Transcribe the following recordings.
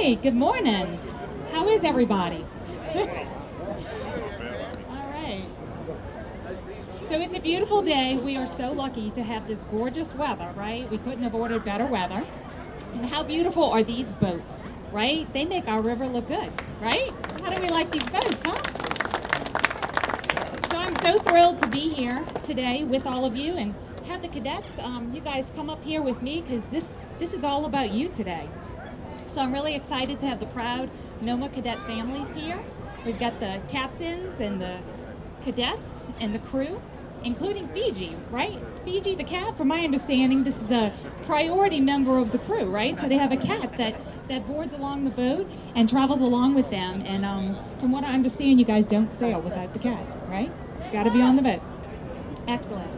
right, good morning. How is everybody? All right. So it's a beautiful day. We are so lucky to have this gorgeous weather, right? We couldn't have ordered better weather. And how beautiful are these boats, right? They make our river look good, right? How do we like these boats, huh? So I'm so thrilled to be here today with all of you and have the cadets, you guys come up here with me because this is all about you today. So I'm really excited to have the proud NOMA cadet families here. We've got the captains and the cadets and the crew, including Fiji, right? Fiji, the cat, from my understanding, this is a priority member of the crew, right? So they have a cat that boards along the boat and travels along with them. And from what I understand, you guys don't sail without the cat, right? You've got to be on the boat. Excellent.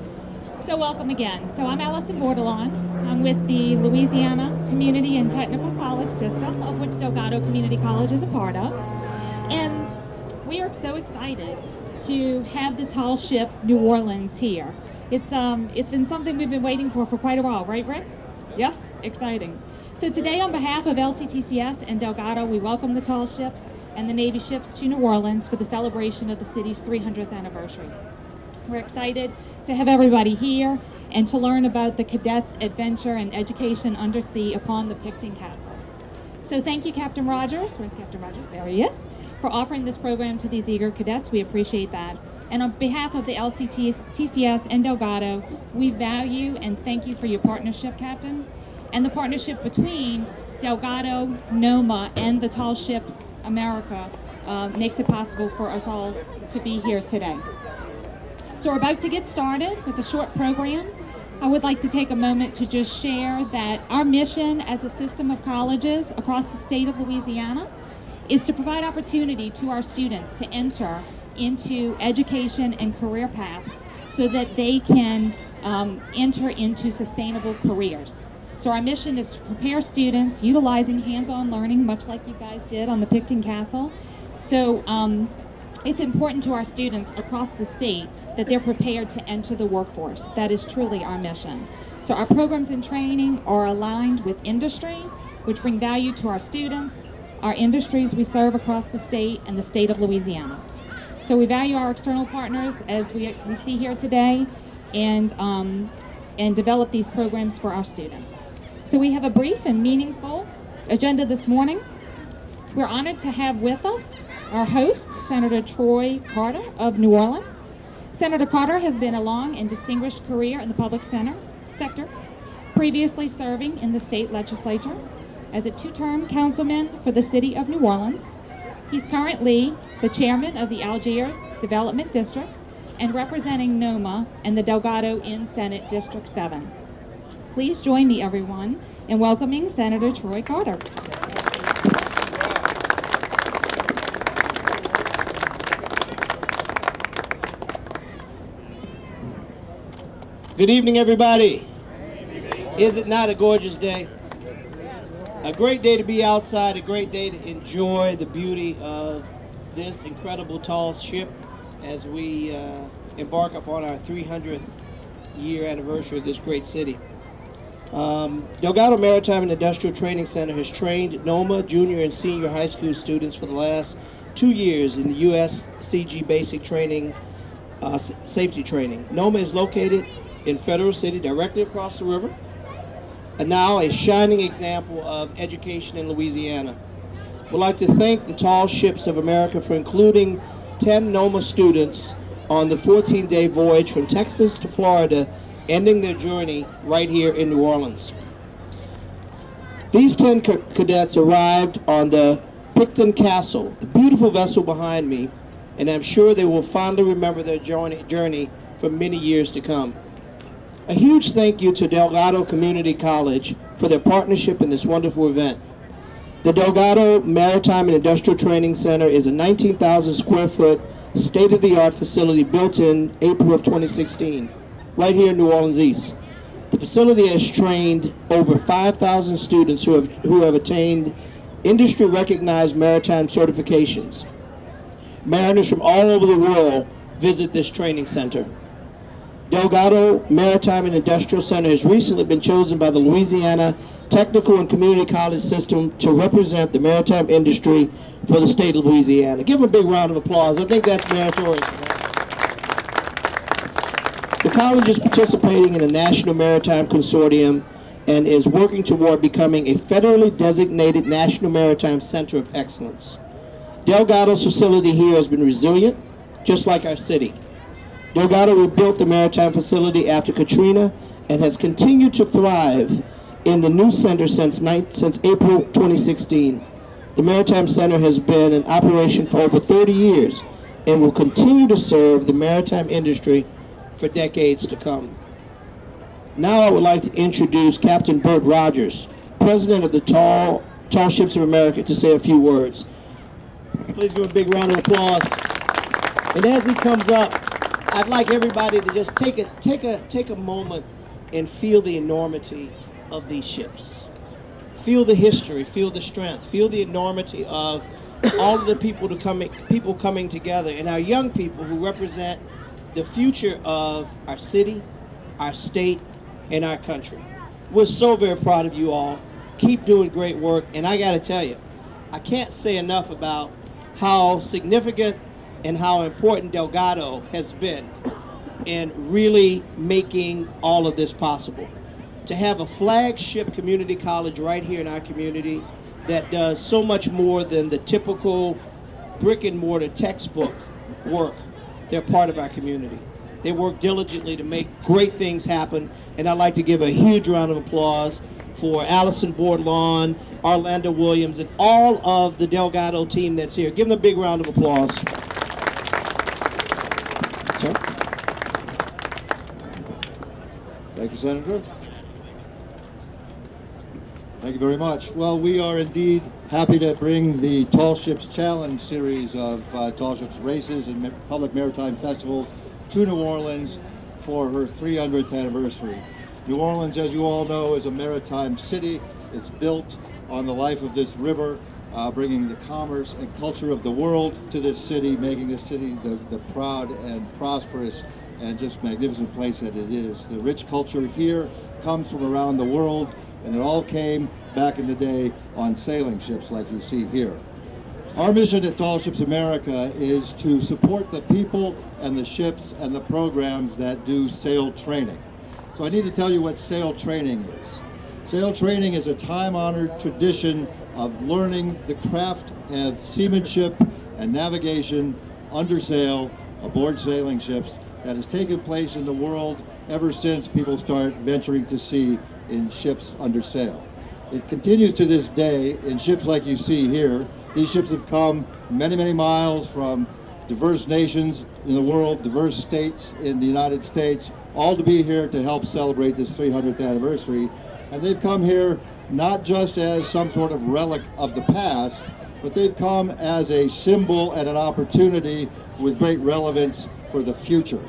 So welcome again. So I'm Allison Bordelon. I'm with the Louisiana Community and Technical College System, of which Delgado Community College is a part of. And we are so excited to have the tall ship New Orleans here. It's been something we've been waiting for quite a while, right, Rick? Yes, exciting. So today, on behalf of LCTCS and Delgado, we welcome the tall ships and the Navy ships to New Orleans for the celebration of the city's 300th anniversary. We're excited to have everybody here and to learn about the cadets' adventure and education undersea upon the Picton Castle. So thank you, Captain Rogers. Where's Captain Rogers? There he is. For offering this program to these eager cadets. We appreciate that. And on behalf of the LCTCS and Delgado, we value and thank you for your partnership, Captain, and the partnership between Delgado, NOMA, and the Tall Ships America makes it possible for us all to be here today. So we're about to get started with a short program. I would like to take a moment to just share that our mission as a system of colleges across the state of Louisiana is to provide opportunity to our students to enter into education and career paths so that they can enter into sustainable careers. So our mission is to prepare students utilizing hands-on learning, much like you guys did on the Picton Castle. So it's important to our students across the state that they're prepared to enter the workforce. That is truly our mission. So our programs and training are aligned with industry, which bring value to our students, our industries we serve across the state, and the state of Louisiana. So we value our external partners as we see here today and develop these programs for our students. So we have a brief and meaningful agenda this morning. We're honored to have with us our host, Senator Troy Carter of New Orleans. Senator Carter has been a long and distinguished career in the public sector, previously serving in the state legislature as a two-term councilman for the city of New Orleans. He's currently the chairman of the Algiers Development District and representing NOMA and the Delgado in Senate District 7. Please join me, everyone, in welcoming Senator Troy Carter. Good evening, everybody. Is it not a gorgeous day? A great day to be outside, a great day to enjoy the beauty of this incredible tall ship as we embark upon our 300th year anniversary of this great city. Delgado Maritime and Industrial Training Center has trained NOMA junior and senior high school students for the last 2 years in the USCG basic training, safety training. NOMA is located in Federal City, directly across the river, and now a shining example of education in Louisiana. We'd like to thank the Tall Ships of America for including 10 NOMA students on the 14-day voyage from Texas to Florida, ending their journey right here in New Orleans. These 10 cadets arrived on the Picton Castle, the beautiful vessel behind me, and I'm sure they will fondly remember their journey for many years to come. A huge thank you to Delgado Community College for their partnership in this wonderful event. The Delgado Maritime and Industrial Training Center is a 19,000 square foot state-of-the-art facility built in April of 2016, right here in New Orleans East. The facility has trained over 5,000 students who have attained industry-recognized maritime certifications. Mariners from all over the world visit this training center. Delgado Maritime and Industrial Center has recently been chosen by the Louisiana Technical and Community College System to represent the maritime industry for the state of Louisiana. Give them a big round of applause. I think that's meritorious. The college is participating in a National Maritime Consortium and is working toward becoming a federally designated National Maritime Center of Excellence. Delgado's facility here has been resilient, just like our city. Delgado rebuilt the maritime facility after Katrina and has continued to thrive in the new center since April 2016. The Maritime Center has been in operation for over 30 years and will continue to serve the maritime industry for decades to come. Now I would like to introduce Captain Bert Rogers, President of the Tall Ships of America, to say a few words. Please give a big round of applause. And as he comes up, I'd like everybody to just take a moment and feel the enormity of these ships. Feel the history, feel the strength, feel the enormity of all of the people coming together, and our young people who represent the future of our city, our state, and our country. We're so very proud of you all. Keep doing great work, and I gotta tell you, I can't say enough about how significant and how important Delgado has been in really making all of this possible. To have a flagship community college right here in our community that does so much more than the typical brick and mortar textbook work. They're part of our community. They work diligently to make great things happen, and I'd like to give a huge round of applause for Allison Bourdlawn, Orlando Williams, and all of the Delgado team that's here. Give them a big round of applause. Sir? Thank you, Senator. Thank you very much. Well, we are indeed happy to bring the Tall Ships Challenge series of Tall Ships races and public maritime festivals to New Orleans for her 300th anniversary. New Orleans, as you all know, is a maritime city. It's built on the life of this river, bringing the commerce and culture of the world to this city, making this city the proud and prosperous and just magnificent place that it is. The rich culture here comes from around the world, and it all came back in the day on sailing ships like you see here. Our mission at Tall Ships America is to support the people and the ships and the programs that do sail training. So I need to tell you what sail training is. Sail training is a time-honored tradition of learning the craft of seamanship and navigation under sail aboard sailing ships that has taken place in the world ever since people start venturing to sea in ships under sail. It continues to this day in ships like you see here. These ships have come many, many miles from diverse nations in the world, diverse states in the United States, all to be here to help celebrate this 300th anniversary. And they've come here not just as some sort of relic of the past, but they've come as a symbol and an opportunity with great relevance for the future.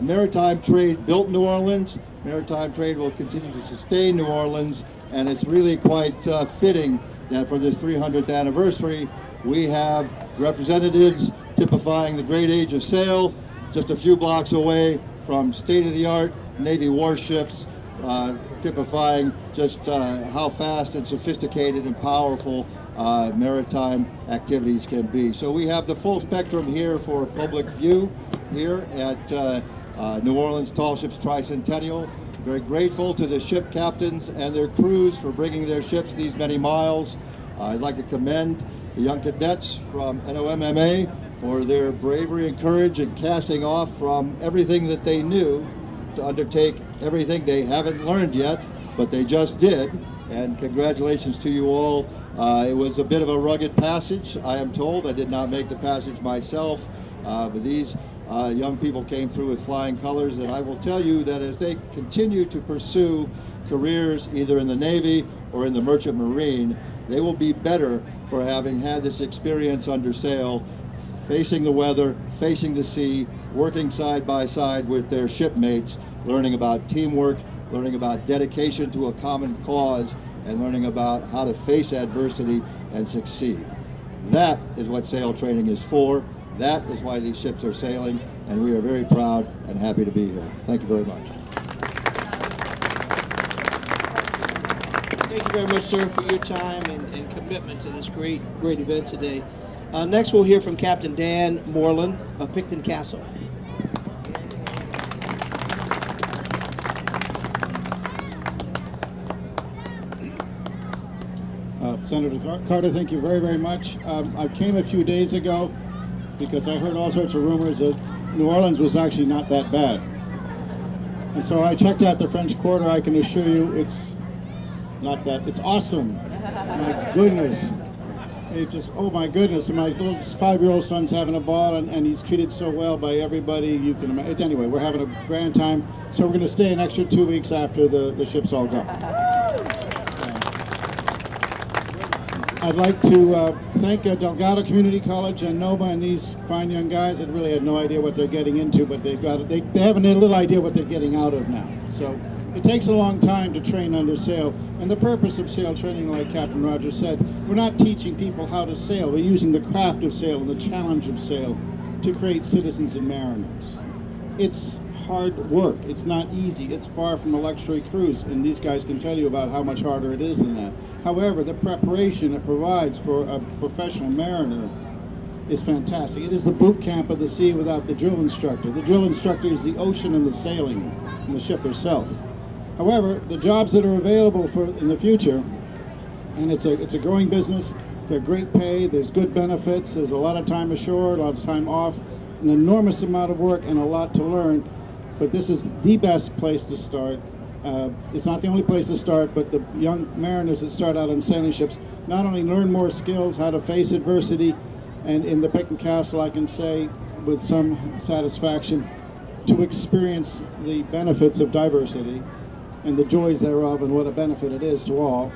Maritime trade built New Orleans. Maritime trade will continue to sustain New Orleans, and it's really quite fitting that for this 300th anniversary, we have representatives typifying the great age of sail just a few blocks away from state-of-the-art Navy warships, typifying just how fast and sophisticated and powerful maritime activities can be. So we have the full spectrum here for public view here at New Orleans Tall Ships Tricentennial. Very grateful to the ship captains and their crews for bringing their ships these many miles. I'd like to commend the young cadets from NOMMA for their bravery and courage in casting off from everything that they knew to undertake everything they haven't learned yet, but they just did. And congratulations to you all. It was a bit of a rugged passage, I am told. I did not make the passage myself, but these young people came through with flying colors, and I will tell you that as they continue to pursue careers either in the Navy or in the Merchant Marine, they will be better for having had this experience under sail, facing the weather, facing the sea, working side by side with their shipmates, learning about teamwork, learning about dedication to a common cause, and learning about how to face adversity and succeed. That is what sail training is for. That is why these ships are sailing, and we are very proud and happy to be here. Thank you very much. Thank you very much, sir, for your time and commitment to this great event today. Next, we'll hear from Captain Dan Moreland of Picton Castle. Senator Carter, thank you very, very much. I came a few days ago because I heard all sorts of rumors that New Orleans was actually not that bad. And so I checked out the French Quarter. I can assure you it's not that. It's awesome. My goodness. It just, oh my goodness. And my little 5-year-old son's having a ball, and he's treated so well by everybody you can imagine. Anyway, we're having a grand time. So we're going to stay an extra 2 weeks after the ships all go. I'd like to thank Delgado Community College and NOVA and these fine young guys that really had no idea what they're getting into, but they have a little idea what they're getting out of now. So it takes a long time to train under sail, and the purpose of sail training, like Captain Rogers said, we're not teaching people how to sail. We're using the craft of sail and the challenge of sail to create citizens and mariners. It's hard work. It's not easy. It's far from a luxury cruise, and these guys can tell you about how much harder it is than that. However, the preparation it provides for a professional mariner is fantastic. It is the boot camp of the sea without the drill instructor. The drill instructor is the ocean and the sailing and the ship herself. However, the jobs that are available in the future, and it's a growing business, they're great pay, there's good benefits, there's a lot of time ashore, a lot of time off, an enormous amount of work and a lot to learn, but this is the best place to start. It's not the only place to start, but the young mariners that start out on sailing ships not only learn more skills, how to face adversity, and in the Picton Castle I can say with some satisfaction to experience the benefits of diversity and the joys thereof and what a benefit it is to all.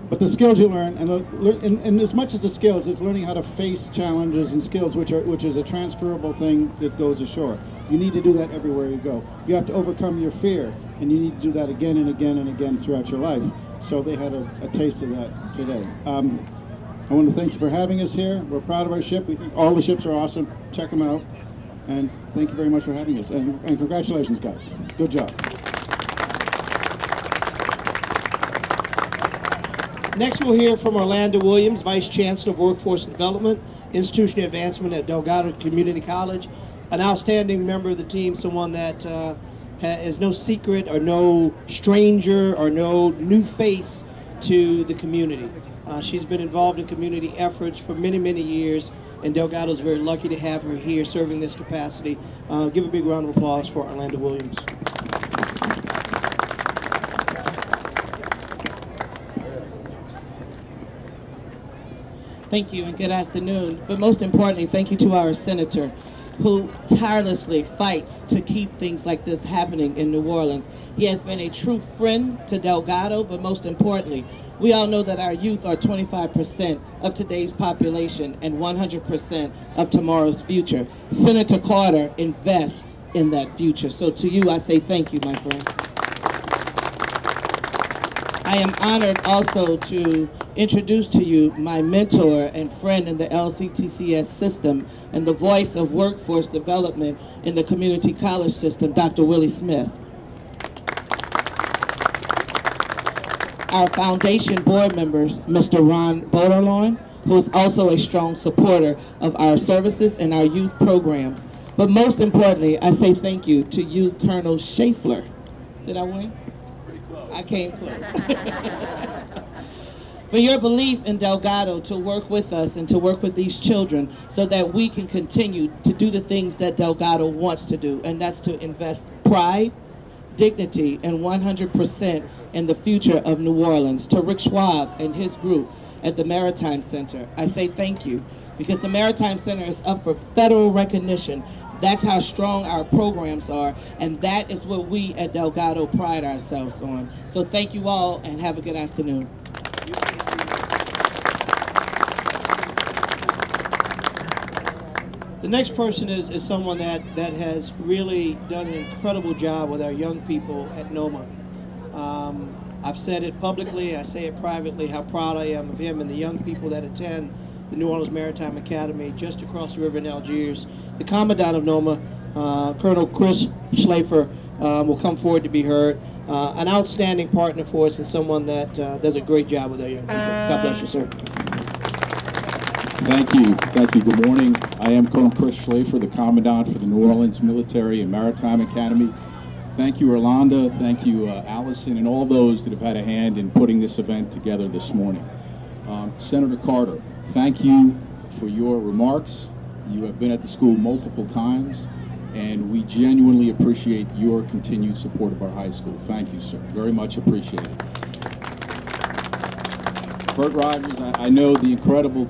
But the skills you learn, and as much as the skills, it's learning how to face challenges and skills which is a transferable thing that goes ashore. You need to do that everywhere you go. You have to overcome your fear, and you need to do that again and again and again throughout your life. So they had a taste of that today. I want to thank you for having us here. We're proud of our ship. We think all the ships are awesome. Check them out. And thank you very much for having us. And congratulations, guys. Good job. Next, we'll hear from Orlando Williams, Vice Chancellor of Workforce Development, Institutional Advancement at Delgado Community College, an outstanding member of the team, someone that is no secret or no stranger or no new face to the community. She's been involved in community efforts for many, many years, and Delgado is very lucky to have her here serving this capacity. Give a big round of applause for Orlando Williams. Thank you and good afternoon. But most importantly, thank you to our senator who tirelessly fights to keep things like this happening in New Orleans. He has been a true friend to Delgado, but most importantly, we all know that our youth are 25% of today's population and 100% of tomorrow's future. Senator Carter invests in that future. So to you, I say thank you, my friend. I am honored also to introduce to you my mentor and friend in the LCTCS system and the voice of workforce development in the community college system, Dr. Willie Smith. Our foundation board members, Mr. Ron Boderlawn, who is also a strong supporter of our services and our youth programs. But most importantly, I say thank you to you, Colonel Schaeffler. Did I win? I came close. For your belief in Delgado to work with us and to work with these children so that we can continue to do the things that Delgado wants to do, and that's to invest pride, dignity, and 100% in the future of New Orleans. To Rick Schwab and his group at the Maritime Center, I say thank you, because the Maritime Center is up for federal recognition. That's how strong our programs are, and that is what we at Delgado pride ourselves on. So thank you all, and have a good afternoon. The next person is someone that has really done an incredible job with our young people at NOMA. I've said it publicly, I say it privately, how proud I am of him and the young people that attend the New Orleans Maritime Academy, just across the river in Algiers. The Commandant of NOMA, Colonel Chris Schlafer, will come forward to be heard. An outstanding partner for us and someone that does a great job with our young people. God bless you, sir. Thank you. Thank you. Good morning. I am Colonel Chris Schlafer, the Commandant for the New Orleans Military and Maritime Academy. Thank you, Orlando. Thank you, Allison, and all those that have had a hand in putting this event together this morning. Senator Carter, thank you for your remarks. You have been at the school multiple times, and we genuinely appreciate your continued support of our high school. Thank you, sir. Very much appreciated. Bert Rogers, I know the incredible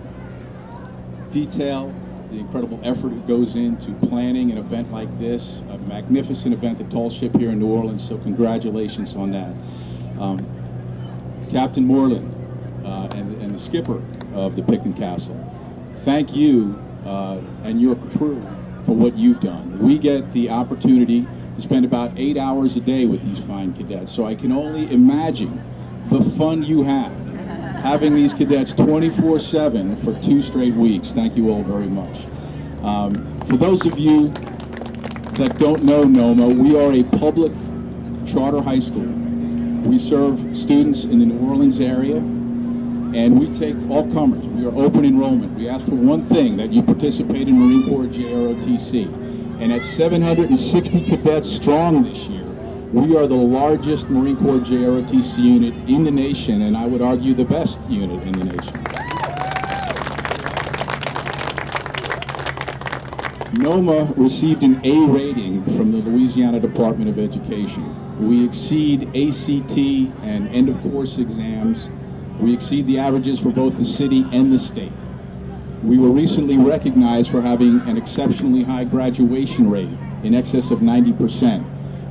detail, the incredible effort that goes into planning an event like this, a magnificent event at Tall Ship here in New Orleans, so congratulations on that. Captain Moreland and the skipper of the Picton Castle, thank you and your crew for what you've done. We get the opportunity to spend about 8 hours a day with these fine cadets, so I can only imagine the fun you have having these cadets 24/7 for 2 straight weeks. Thank you all very much. For those of you that don't know NOMA, we are a public charter high school. We serve students in the New Orleans area, and we take all comers. We are open enrollment. We ask for one thing, that you participate in Marine Corps JROTC. And at 760 cadets strong this year, we are the largest Marine Corps JROTC unit in the nation, and I would argue the best unit in the nation. NOMA received an A rating from the Louisiana Department of Education. We exceed ACT and end of course exams. We exceed the averages for both the city and the state. We were recently recognized for having an exceptionally high graduation rate, in excess of 90%.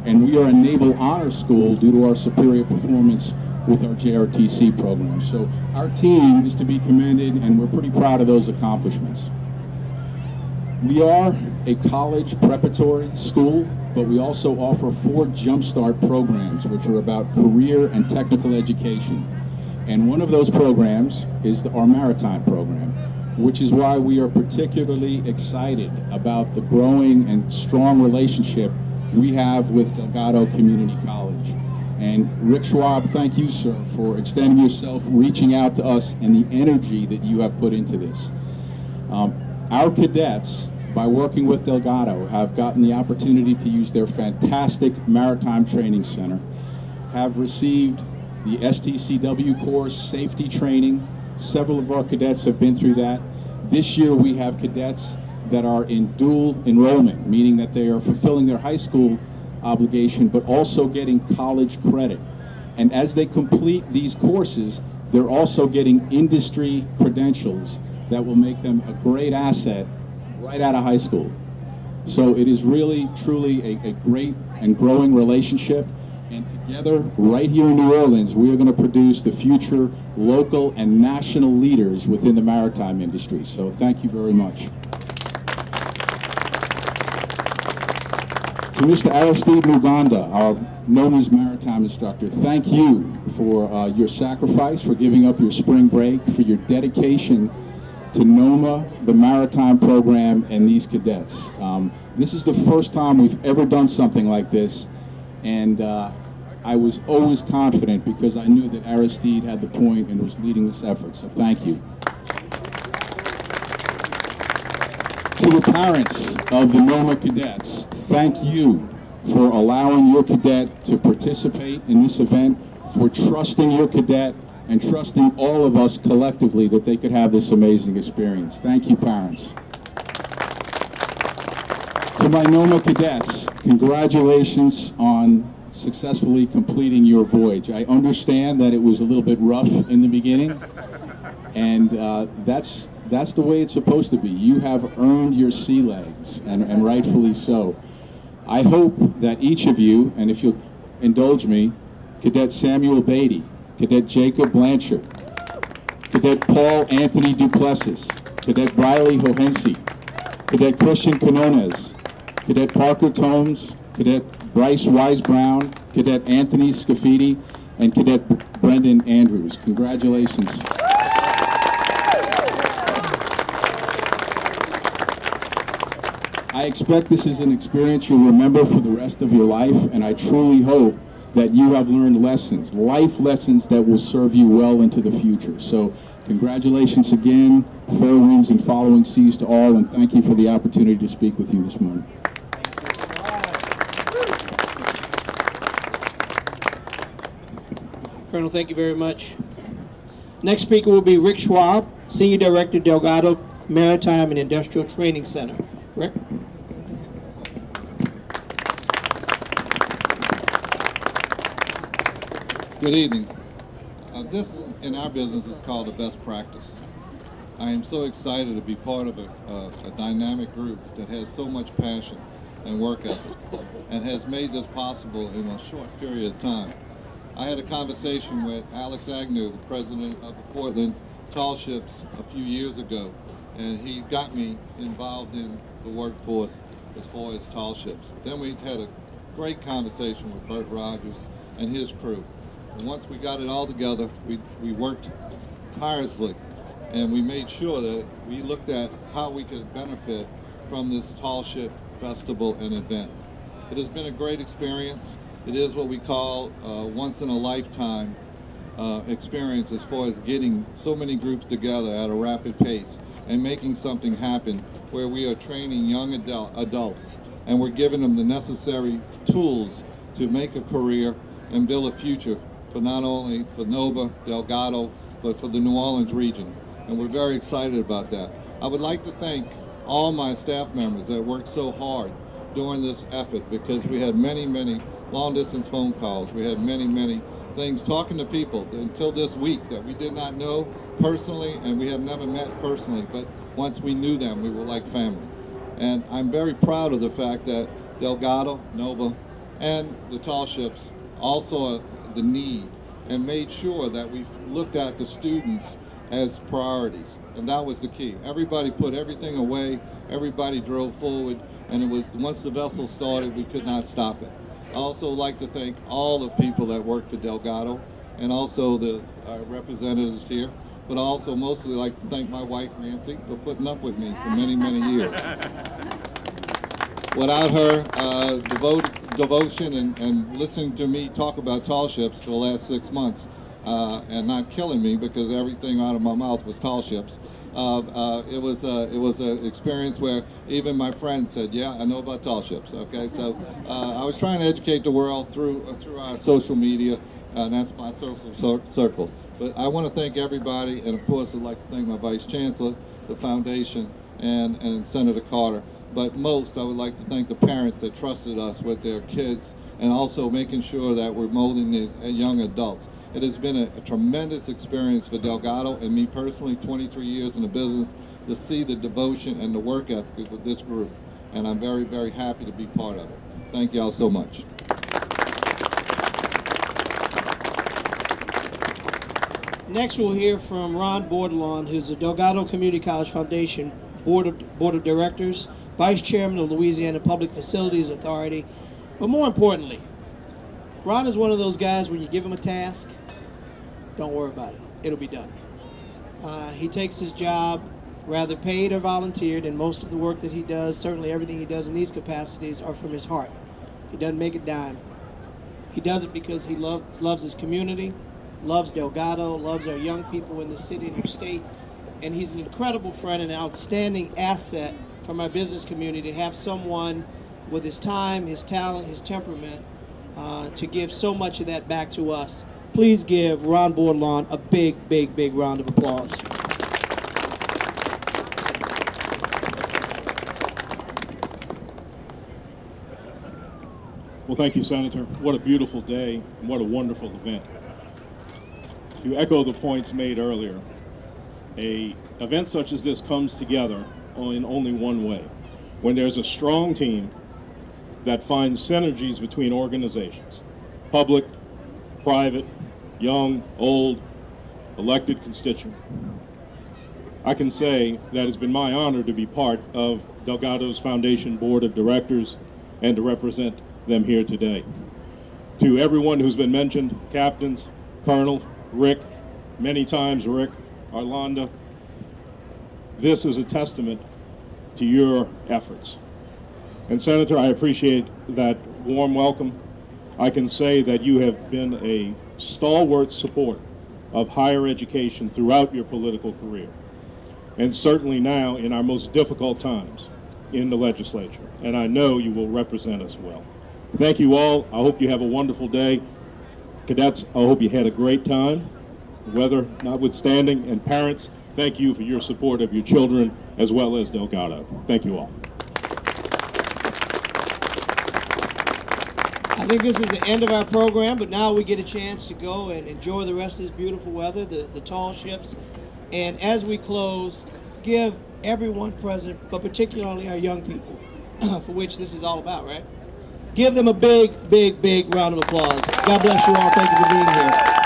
And we are a Naval Honor School due to our superior performance with our JRTC program. So our team is to be commended, and we're pretty proud of those accomplishments. We are a college preparatory school, but we also offer 4 Jumpstart programs, which are about career and technical education. And one of those programs is our maritime program, which is why we are particularly excited about the growing and strong relationship we have with Delgado Community College. And Rick Schwab, thank you, sir, for extending yourself, reaching out to us, and the energy that you have put into this. Our cadets, by working with Delgado, have gotten the opportunity to use their fantastic Maritime Training Center, have received the STCW course, safety training. Several of our cadets have been through that. This year we have cadets that are in dual enrollment, meaning that they are fulfilling their high school obligation, but also getting college credit. And as they complete these courses, they're also getting industry credentials that will make them a great asset right out of high school. So it is really, truly a great and growing relationship. And together, right here in New Orleans, we are going to produce the future local and national leaders within the maritime industry. So thank you very much. To Mr. Aristide Muganda, our NOMA's maritime instructor, thank you for your sacrifice, for giving up your spring break, for your dedication to NOMA, the maritime program, and these cadets. This is the first time we've ever done something like this, and I was always confident because I knew that Aristide had the point and was leading this effort, so thank you. To the parents of the NOMA cadets, thank you for allowing your cadet to participate in this event, for trusting your cadet and trusting all of us collectively that they could have this amazing experience. Thank you, parents. To my NOMA cadets, congratulations on successfully completing your voyage. I understand that it was a little bit rough in the beginning, and that's the way it's supposed to be. You have earned your sea legs, and rightfully so. I hope that each of you, and if you'll indulge me, Cadet Samuel Beatty, Cadet Jacob Blanchard, Cadet Paul Anthony Duplessis, Cadet Briley Hohensi, Cadet Christian Canones, Cadet Parker Tomes, Cadet Bryce Wise Brown, Cadet Anthony Scafidi, and Cadet Brendan Andrews. Congratulations. I expect this is an experience you'll remember for the rest of your life, and I truly hope that you have learned lessons, life lessons that will serve you well into the future. So congratulations again, fair winds and following seas to all, and thank you for the opportunity to speak with you this morning. Colonel, thank you very much. Next speaker will be Rick Schwab, Senior Director, Delgado Maritime and Industrial Training Center. Rick? Good evening. This in our business is called a best practice. I am so excited to be part of a dynamic group that has so much passion and work ethic and has made this possible in a short period of time. I had a conversation with Alex Agnew, the president of the Portland Tall Ships, a few years ago, and he got me involved in the workforce as far as tall ships. Then we had a great conversation with Bert Rogers and his crew. And once we got it all together, we worked tirelessly, and we made sure that we looked at how we could benefit from this tall ship festival and event. It has been a great experience. It is what we call once in a lifetime experience as far as getting so many groups together at a rapid pace and making something happen where we are training young adults and we're giving them the necessary tools to make a career and build a future for not only for Nova, Delgado, but for the New Orleans region. And we're very excited about that. I would like to thank all my staff members that worked so hard during this effort, because we had many, many long distance phone calls. We had many, many things talking to people until this week that we did not know personally, and we have never met personally, but once we knew them, we were like family. And I'm very proud of the fact that Delgado, Nova, and the tall ships also the need and made sure that we looked at the students as priorities, and that was the key. Everybody put everything away, everybody drove forward, and it was once the vessel started, we could not stop it. I also like to thank all the people that work for Delgado and also the representatives here, but I also mostly like to thank my wife Nancy for putting up with me for many, many years. Without her devotion and listening to me talk about tall ships for the last 6 months and not killing me because everything out of my mouth was tall ships, it was an experience where even my friends said, yeah, I know about tall ships. Okay, so I was trying to educate the world through our social media, and that's my social circle. But I want to thank everybody, and of course I'd like to thank my Vice Chancellor, the Foundation, and Senator Carter. But most, I would like to thank the parents that trusted us with their kids and also making sure that we're molding these young adults. It has been a tremendous experience for Delgado and me personally, 23 years in the business, to see the devotion and the work ethic of this group. And I'm very, very happy to be part of it. Thank y'all so much. Next, we'll hear from Ron Bordelon, who's the Delgado Community College Foundation Board of Directors, Vice Chairman of Louisiana Public Facilities Authority. But more importantly, Ron is one of those guys, when you give him a task, don't worry about it. It'll be done. He takes his job rather paid or volunteered, and most of the work that he does, certainly everything he does in these capacities, are from his heart. He doesn't make a dime. He does it because he loves his community, loves Delgado, loves our young people in the city and our state, and he's an incredible friend and an outstanding asset for my business community to have someone with his time, his talent, his temperament, to give so much of that back to us. Please give Ron Bordelon a big, big, big round of applause. Well, thank you, Senator. What a beautiful day, and what a wonderful event. To echo the points made earlier, an event such as this comes together in only one way: when there's a strong team that finds synergies between organizations, public, private, young, old, elected, constituent. I can say that it's been my honor to be part of Delgado's Foundation Board of Directors and to represent them here today. To everyone who's been mentioned, captains, Colonel, Rick, many times Rick, Arlanda, this is a testament to your efforts. And Senator, I appreciate that warm welcome. I can say that you have been a stalwart supporter of higher education throughout your political career, and certainly now in our most difficult times in the legislature. And I know you will represent us well. Thank you all. I hope you have a wonderful day. Cadets, I hope you had a great time, weather notwithstanding. And parents, thank you for your support of your children as well as Delgado. Thank you all. I think this is the end of our program, but now we get a chance to go and enjoy the rest of this beautiful weather, the tall ships. And as we close, give everyone present, but particularly our young people, for which this is all about, right? Give them a big, big, big round of applause. God bless you all. Thank you for being here.